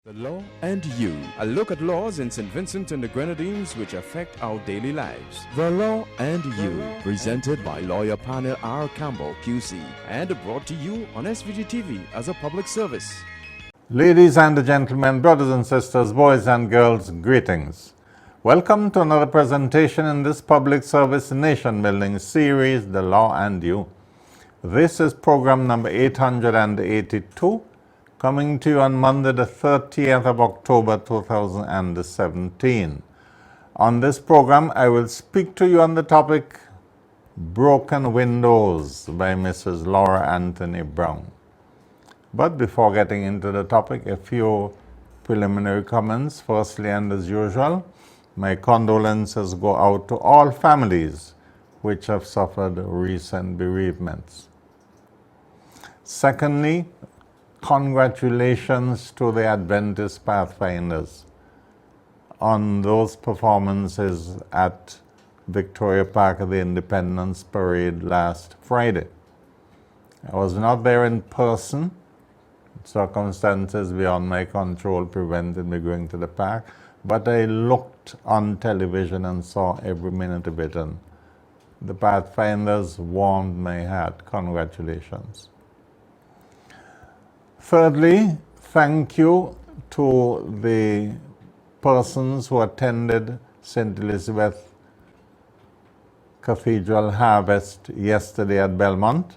The Law and You, a look at laws in St. Vincent and the Grenadines which affect our daily lives. The Law and You, presented by lawyer P.R Campbell QC and brought to you on SVG-TV as a public service. Ladies and gentlemen, brothers and sisters, boys and girls, greetings. Welcome to another presentation in this public service nation building series, The Law and You. This is program number 882. Coming to you on Monday, the 30th of October, 2017. On this program, I will speak to you on the topic Broken Windows by Mrs. Laura Anthony Browne. But before getting into the topic, a few preliminary comments. Firstly, and as usual, my condolences go out to all families which have suffered recent bereavements. Secondly, congratulations to the Adventist Pathfinders on those performances at Victoria Park at the Independence Parade last Friday. I was not there in person. Circumstances beyond my control prevented me going to the park, but I looked on television and saw every minute of it, and the Pathfinders warmed my heart. Congratulations. Thirdly, thank you to the persons who attended St. Elizabeth Cathedral Harvest yesterday at Belmont.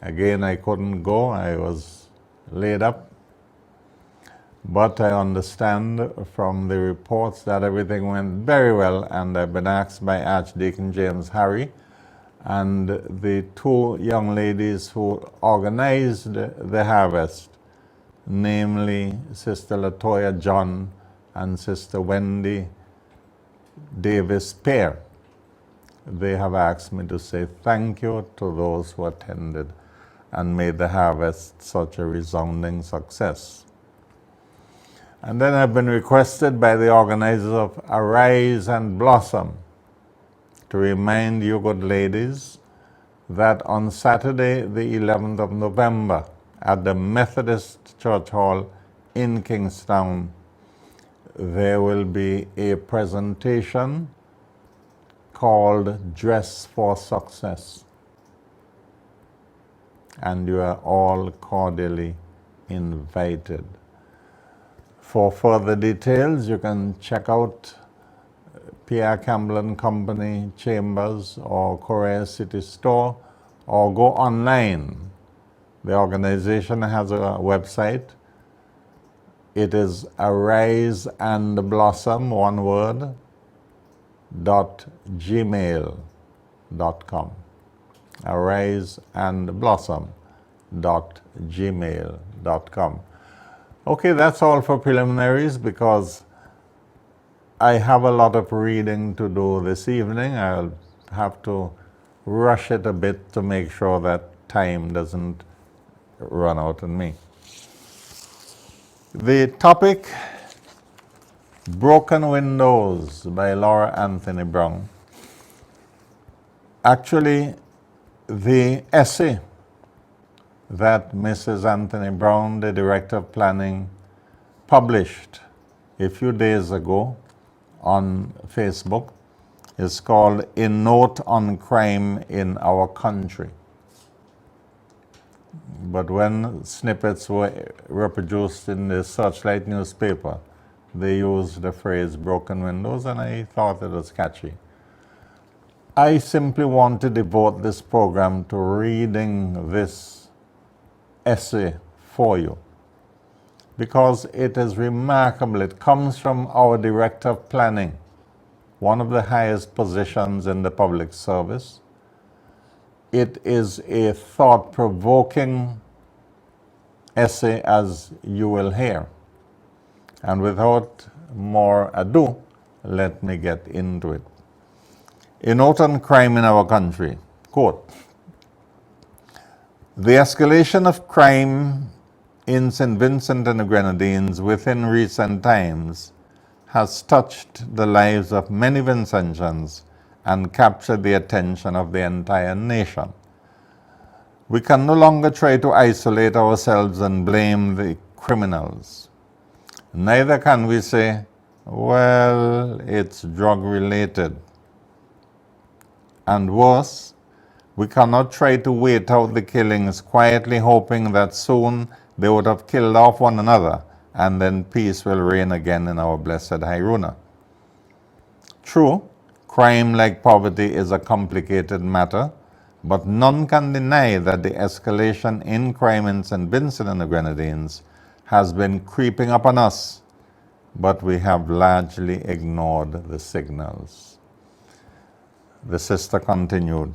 Again, I couldn't go. I was laid up. But I understand from the reports that everything went very well, and I've been asked by Archdeacon James Harry and the two young ladies who organized the harvest, namely Sister Latoya John and Sister Wendy Davis Pear. They have asked me to say thank you to those who attended and made the harvest such a resounding success. And then I've been requested by the organizers of Arise and Blossom to remind you good ladies that on Saturday the 11th of November at the Methodist Church Hall in Kingstown, there will be a presentation called Dress for Success. And you are all cordially invited. For further details, you can check out P.R Campbell Company Chambers or Korea City Store, or go online. The organization has a website. It is ariseandblossom, one word, .gmail.com. ariseandblossom.gmail.com. Okay, that's all for preliminaries because I have a lot of reading to do this evening. I'll have to rush it a bit to make sure that time doesn't run out on me. The topic, Broken Windows by Laura Anthony Browne. Actually, the essay that Mrs. Anthony Browne, the Director of Planning, published a few days ago on Facebook is called A Note on Crime in Our Country. But when snippets were reproduced in the Searchlight newspaper, they used the phrase broken windows, and I thought it was catchy. I simply want to devote this program to reading this essay for you because it is remarkable. It comes from our Director of Planning, one of the highest positions in the public service. It is a thought-provoking essay, as you will hear. And without more ado, let me get into it. A note on crime in our country. Quote, the escalation of crime in St. Vincent and the Grenadines within recent times has touched the lives of many Vincentians and captured the attention of the entire nation. We can no longer try to isolate ourselves and blame the criminals. Neither can we say, well, it's drug related. And worse, we cannot try to wait out the killings quietly hoping that soon they would have killed off one another and then peace will reign again in our blessed Hairuna. True, crime like poverty is a complicated matter, but none can deny that the escalation in crime in St. Vincent and the Grenadines has been creeping up on us, but we have largely ignored the signals. The sister continued,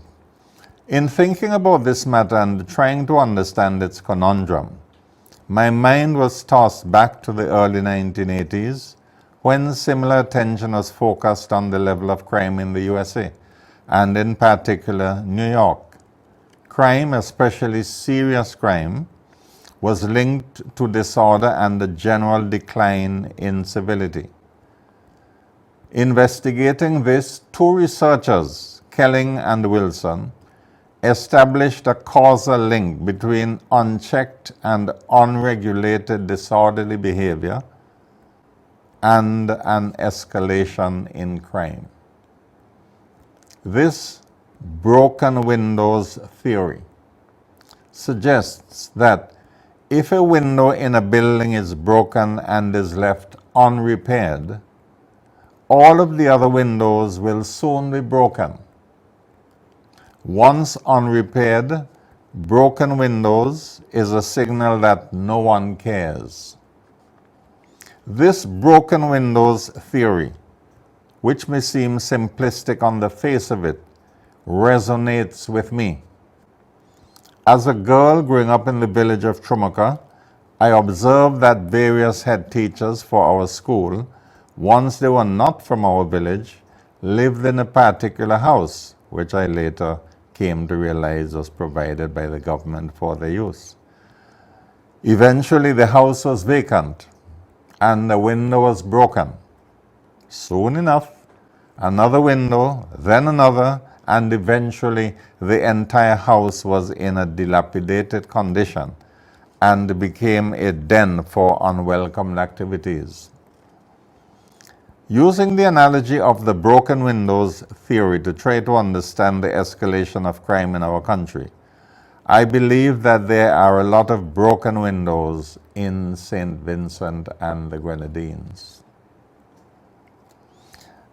in thinking about this matter and trying to understand its conundrum, my mind was tossed back to the early 1980s when similar attention was focused on the level of crime in the USA, and in particular New York. Crime, especially serious crime, was linked to disorder and the general decline in civility. Investigating this, two researchers, Kelling and Wilson, established a causal link between unchecked and unregulated disorderly behavior and an escalation in crime. This broken windows theory suggests that if a window in a building is broken and is left unrepaired, all of the other windows will soon be broken. Once unrepaired, broken windows is a signal that no one cares. This broken windows theory, which may seem simplistic on the face of it, resonates with me. As a girl growing up in the village of Trumuka, I observed that various head teachers for our school, once they were not from our village, lived in a particular house, which I later came to realize was provided by the government for their use. Eventually, the house was vacant and the window was broken. Soon enough, another window, then another, and eventually the entire house was in a dilapidated condition and became a den for unwelcome activities. Using the analogy of the broken windows theory to try to understand the escalation of crime in our country, I believe that there are a lot of broken windows in St. Vincent and the Grenadines.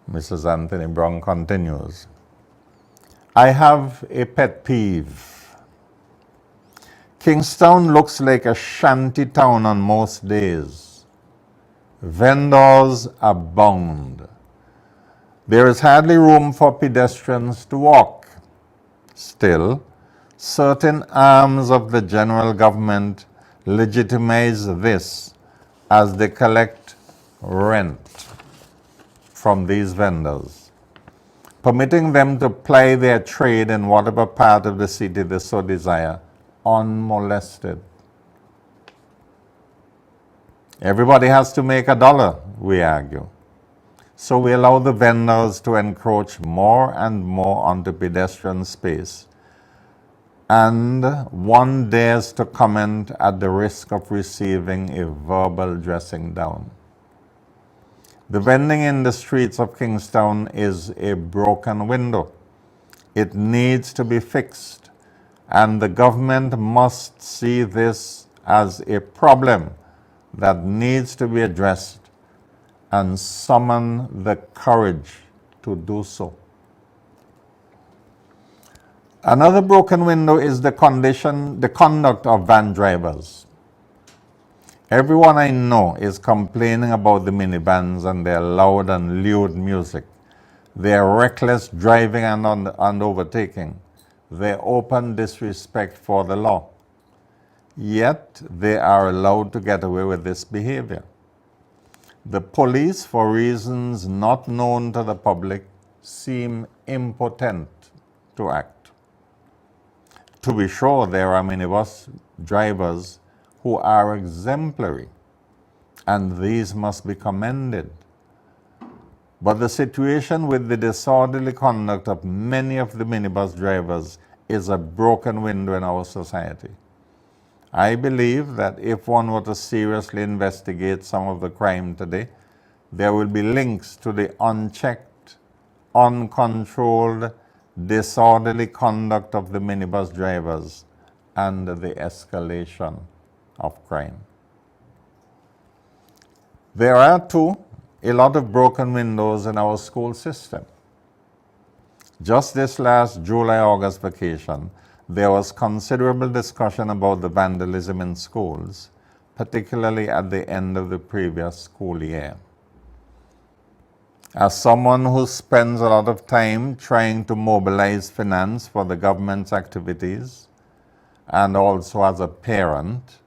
Mrs. Anthony Browne continues, I have a pet peeve. Kingstown looks like a shanty town on most days. Vendors abound. There is hardly room for pedestrians to walk. Still, certain arms of the general government legitimize this as they collect rent from these vendors, permitting them to ply their trade in whatever part of the city they so desire, unmolested. Everybody has to make $1, we argue. So we allow the vendors to encroach more and more onto pedestrian space, and one dares to comment at the risk of receiving a verbal dressing down. The vending in the streets of Kingstown is a broken window. It needs to be fixed, and the government must see this as a problem that needs to be addressed and summon the courage to do so. Another broken window is the conduct of van drivers. Everyone I know is complaining about the minivans and their loud and lewd music, their reckless driving and overtaking, their open disrespect for the law. Yet they are allowed to get away with this behavior. The police, for reasons not known to the public, seem impotent to act. To be sure, there are minibus drivers who are exemplary, and these must be commended. But the situation with the disorderly conduct of many of the minibus drivers is a broken window in our society. I believe that if one were to seriously investigate some of the crime today, there will be links to the unchecked, uncontrolled, disorderly conduct of the minibus drivers and the escalation of crime. There are too a lot of broken windows in our school system. Just this last July-August vacation, there was considerable discussion about the vandalism in schools, particularly at the end of the previous school year. As someone who spends a lot of time trying to mobilize finance for the government's activities, and also as a parent,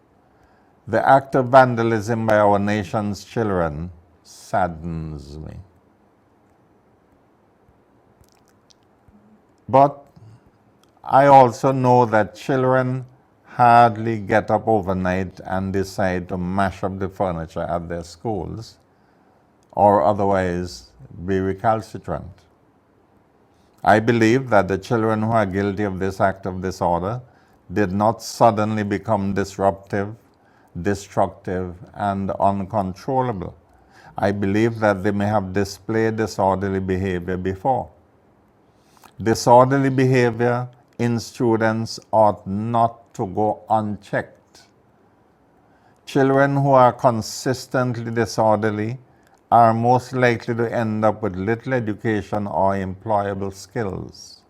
the act of vandalism by our nation's children saddens me. But I also know that children hardly get up overnight and decide to mash up the furniture at their schools or otherwise be recalcitrant. I believe that the children who are guilty of this act of disorder did not suddenly become disruptive, destructive, and uncontrollable. I believe that they may have displayed disorderly behavior before. Disorderly behavior in students ought not to go unchecked. Children who are consistently disorderly are most likely to end up with little education or employable skills.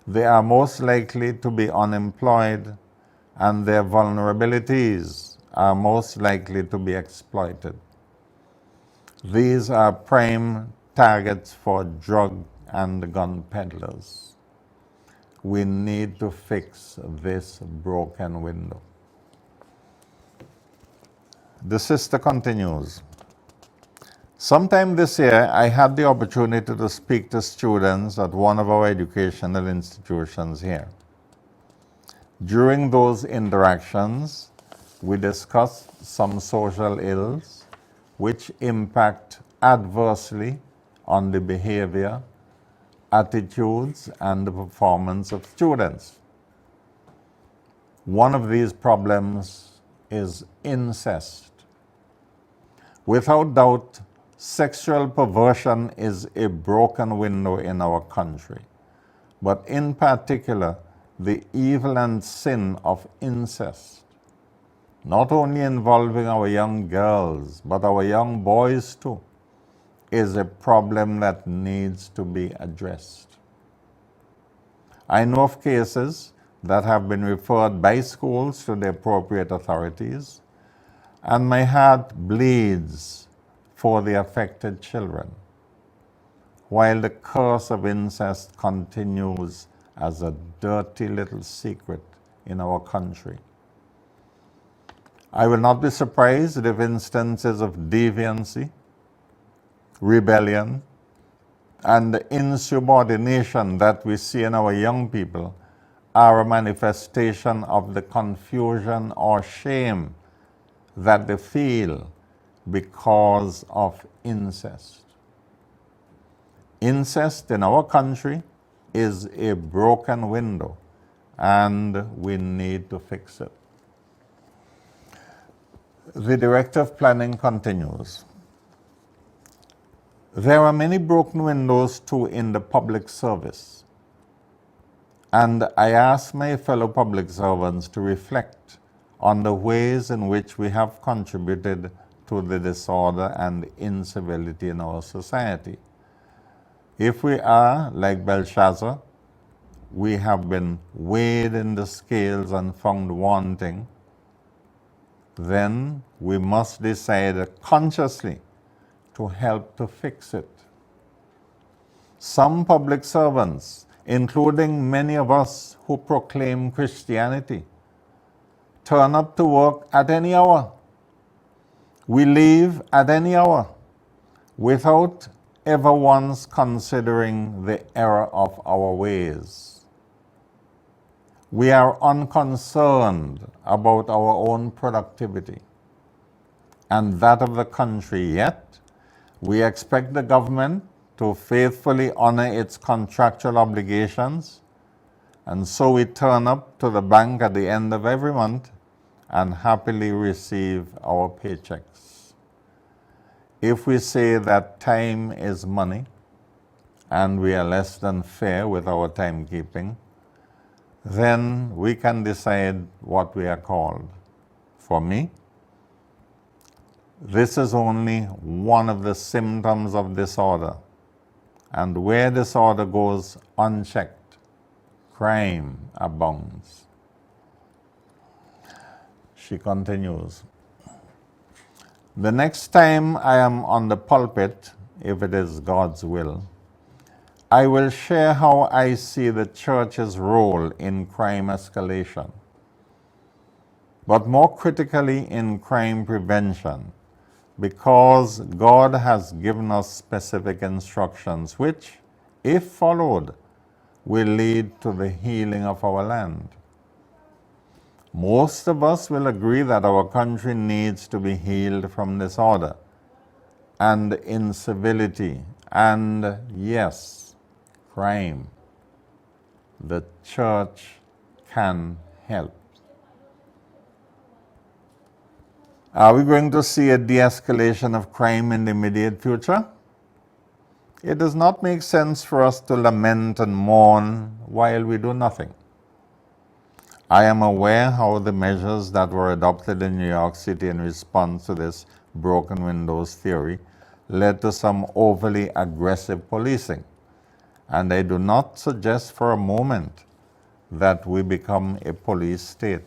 They are most likely to be unemployed, and their vulnerabilities are most likely to be exploited. These are prime targets for drug and gun peddlers. We need to fix this broken window. The sister continues. Sometime this year, I had the opportunity to speak to students at one of our educational institutions here. During those interactions, we discussed some social ills which impact adversely on the behavior, attitudes, and the performance of students. One of these problems is incest. Without doubt, sexual perversion is a broken window in our country, but in particular, the evil and sin of incest, not only involving our young girls, but our young boys too, is a problem that needs to be addressed. I know of cases that have been referred by schools to the appropriate authorities, and my heart bleeds for the affected children, while the curse of incest continues as a dirty little secret in our country. I will not be surprised if instances of deviancy, rebellion, and insubordination that we see in our young people are a manifestation of the confusion or shame that they feel because of incest. Incest in our country is a broken window, and we need to fix it. The Director of Planning continues. There are many broken windows too in the public service, and I ask my fellow public servants to reflect on the ways in which we have contributed to the disorder and incivility in our society. If we are, like Belshazzar, we have been weighed in the scales and found wanting, then we must decide consciously to help to fix it. Some public servants, including many of us who proclaim Christianity, turn up to work at any hour. We leave at any hour without ever once considering the error of our ways. We are unconcerned about our own productivity and that of the country, yet we expect the government to faithfully honor its contractual obligations, and so we turn up to the bank at the end of every month and happily receive our paychecks. If we say that time is money and we are less than fair with our timekeeping, then we can decide what we are called. For me, this is only one of the symptoms of disorder, and where disorder goes unchecked, crime abounds. She continues, the next time I am on the pulpit, if it is God's will, I will share how I see the church's role in crime escalation, but more critically in crime prevention, because God has given us specific instructions which, if followed, will lead to the healing of our land. Most of us will agree that our country needs to be healed from disorder and incivility and, yes, crime. The church can help. Are we going to see a de-escalation of crime in the immediate future? It does not make sense for us to lament and mourn while we do nothing. I am aware how the measures that were adopted in New York City in response to this broken windows theory led to some overly aggressive policing, and I do not suggest for a moment that we become a police state.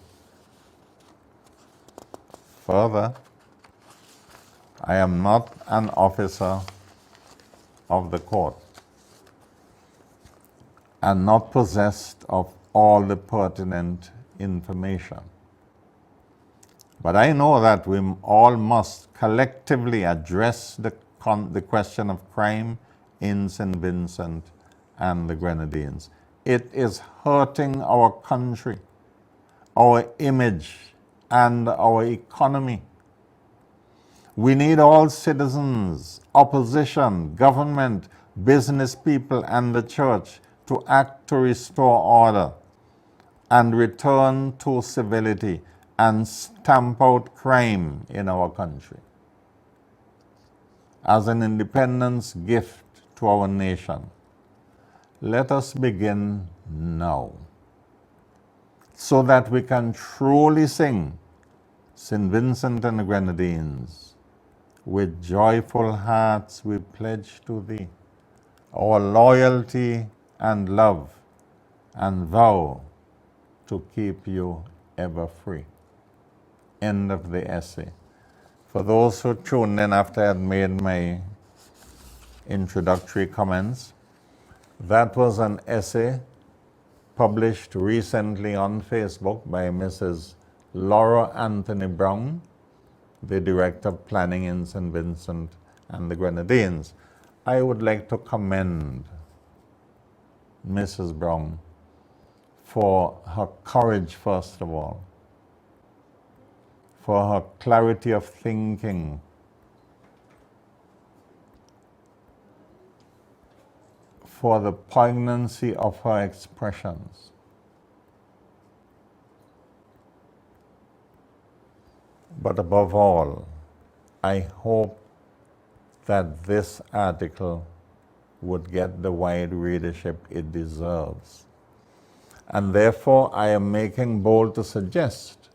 Further, I am not an officer of the court and not possessed of all the pertinent information. But I know that we all must collectively address the question of crime in St. Vincent and the Grenadines. It is hurting our country, our image, and our economy. We need all citizens, opposition, government, business people, and the church to act to restore order and return to civility and stamp out crime in our country as an independence gift to our nation. Let us begin now so that we can truly sing St. Vincent and the Grenadines. With joyful hearts we pledge to thee our loyalty and love, and vow to keep you ever free. End of the essay. For those who tuned in after I had made my introductory comments, that was an essay published recently on Facebook by Mrs. Laura Anthony Browne, the Director of Planning in St. Vincent and the Grenadines. I would like to commend Mrs. Browne for her courage, first of all, for her clarity of thinking, for the poignancy of her expressions. But above all, I hope that this article would get the wide readership it deserves. And therefore, I am making bold to suggest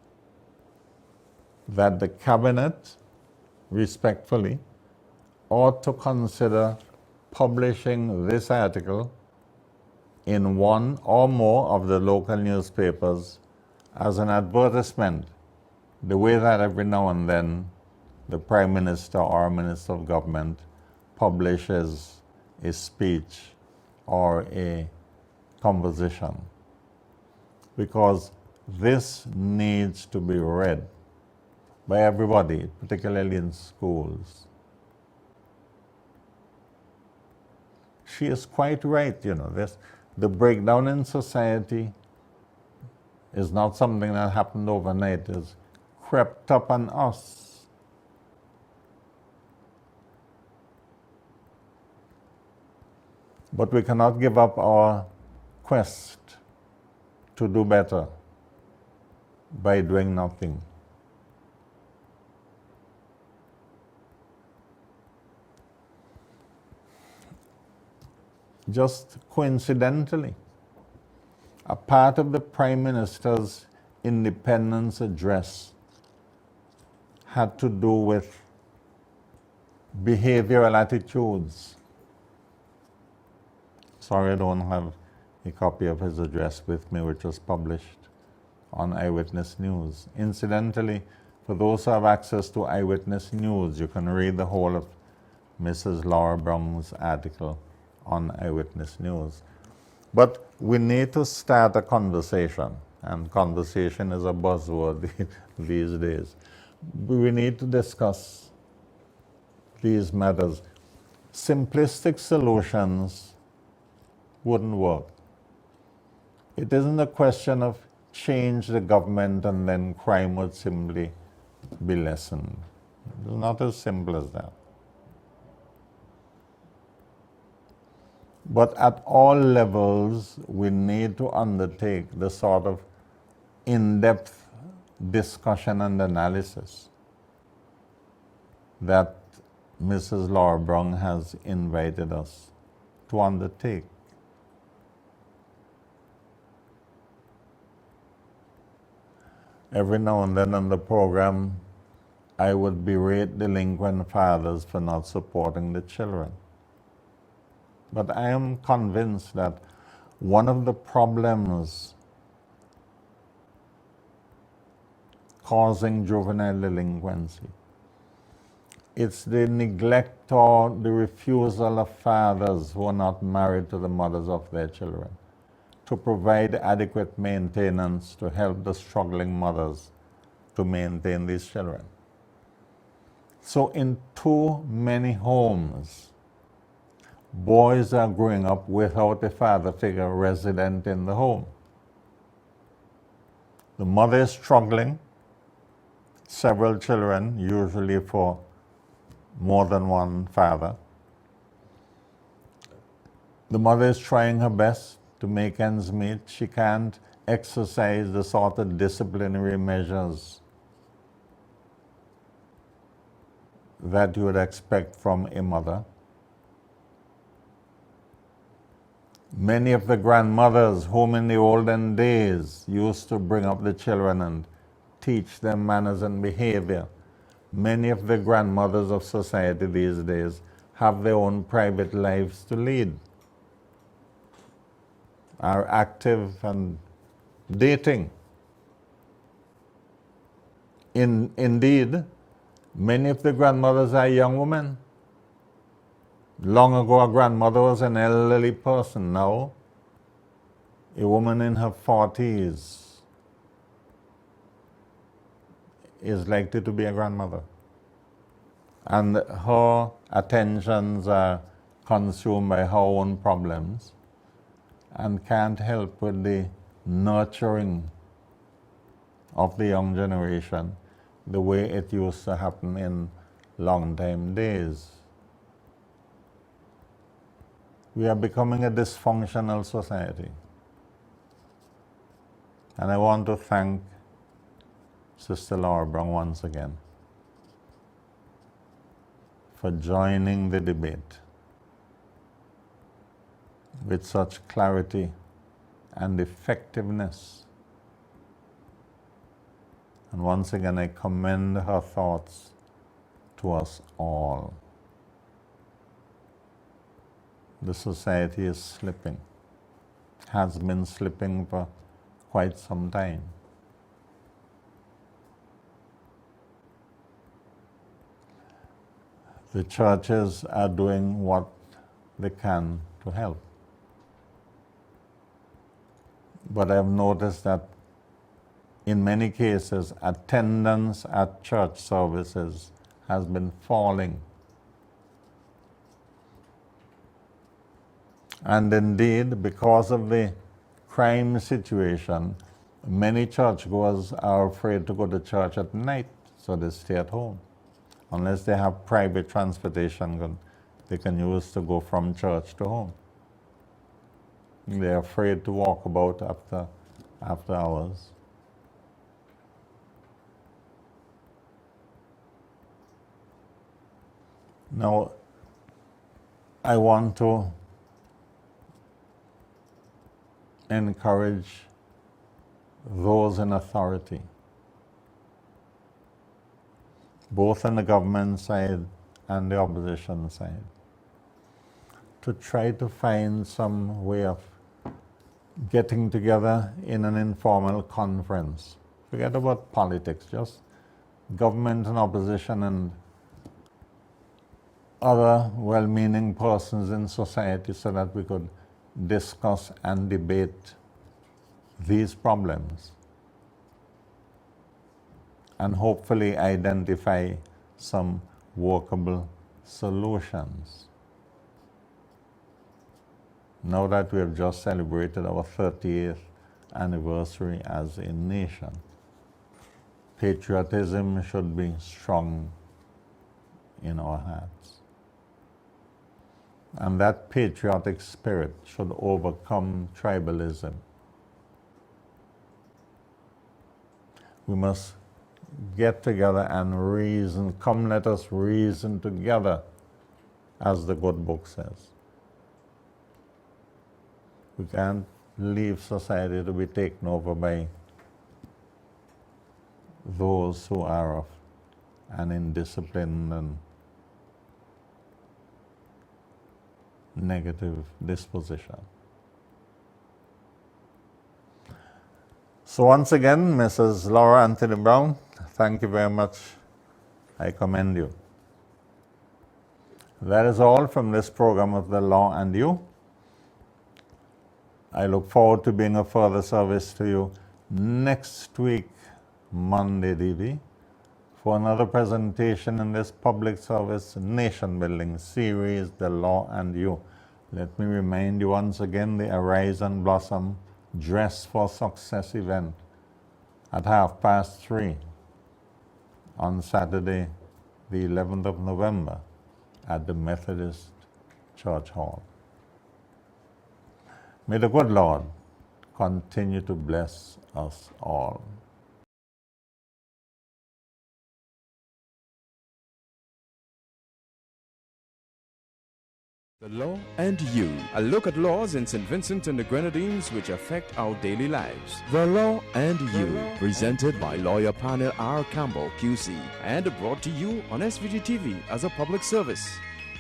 that the Cabinet, respectfully, ought to consider publishing this article in one or more of the local newspapers as an advertisement, the way that every now and then the Prime Minister or Minister of Government publishes a speech or a conversation. Because this needs to be read by everybody, particularly in schools. She is quite right, the breakdown in society is not something that happened overnight, it's crept up on us. But we cannot give up our quest to do better by doing nothing. just coincidentally, a part of the Prime Minister's Independence Address had to do with behavioral attitudes. Sorry, I don't have a copy of his address with me, which was published on Eyewitness News. Incidentally, for those who have access to Eyewitness News, you can read the whole of Mrs. Laura Browne's article on Eyewitness News. But we need to start a conversation, and conversation is a buzzword these days. We need to discuss these matters. Simplistic solutions wouldn't work. It isn't a question of change the government and then crime would simply be lessened. It's not as simple as that. But at all levels, we need to undertake the sort of in-depth discussion and analysis that Mrs. Laura Browne has invited us to undertake. Every now and then on the program, I would berate delinquent fathers for not supporting the children. But I am convinced that one of the problems causing juvenile delinquency, it's the neglect or the refusal of fathers who are not married to the mothers of their children to provide adequate maintenance to help the struggling mothers to maintain these children. So in too many homes, boys are growing up without a father figure resident in the home. The mother is struggling, several children, usually for more than one father. The mother is trying her best to make ends meet. She can't exercise the sort of disciplinary measures that you would expect from a mother. Many of the grandmothers, whom in the olden days used to bring up the children and teach them manners and behavior, many of the grandmothers of society these days have their own private lives to lead, are active and dating. Indeed, many of the grandmothers are young women. Long ago, a grandmother was an elderly person. Now, a woman in her 40s is likely to be a grandmother. And her attentions are consumed by her own problems and can't help with the nurturing of the young generation the way it used to happen in long time days. We are becoming a dysfunctional society. And I want to thank Sister Laura Browne once again for joining the debate with such clarity and effectiveness. And once again, I commend her thoughts to us all. The society is slipping, has been slipping for quite some time. The churches are doing what they can to help. But I've noticed that in many cases, attendance at church services has been falling. And indeed, because of the crime situation, many churchgoers are afraid to go to church at night, so they stay at home. Unless they have private transportation they can use to go from church to home. They're afraid to walk about after hours. Now, I want to encourage those in authority, both on the government side and the opposition side, to try to find some way of getting together in an informal conference. Forget about politics, just government and opposition and other well-meaning persons in society, so that we could discuss and debate these problems and hopefully identify some workable solutions. Now that we have just celebrated our 30th anniversary as a nation, patriotism should be strong in our hearts. And that patriotic spirit should overcome tribalism. We must get together and reason. Come, let us reason together, as the good book says. We can't leave society to be taken over by those who are of an indisciplined and negative disposition. So once again, Mrs. Laura Anthony Browne, thank you very much. I commend you. That is all from this program of The Law and You. I look forward to being of further service to you next week, Monday, DV, for another presentation in this public service nation-building series, The Law and You. Let me remind you once again, the Arise and Blossom Dress for Success event at 3:30 on Saturday, the 11th of November at the Methodist Church Hall. May the good Lord continue to bless us all. The Law and You, a look at laws in St. Vincent and the Grenadines which affect our daily lives. The Law and You, presented by lawyer panel P.R Campbell QC and brought to you on SVG-TV as a public service.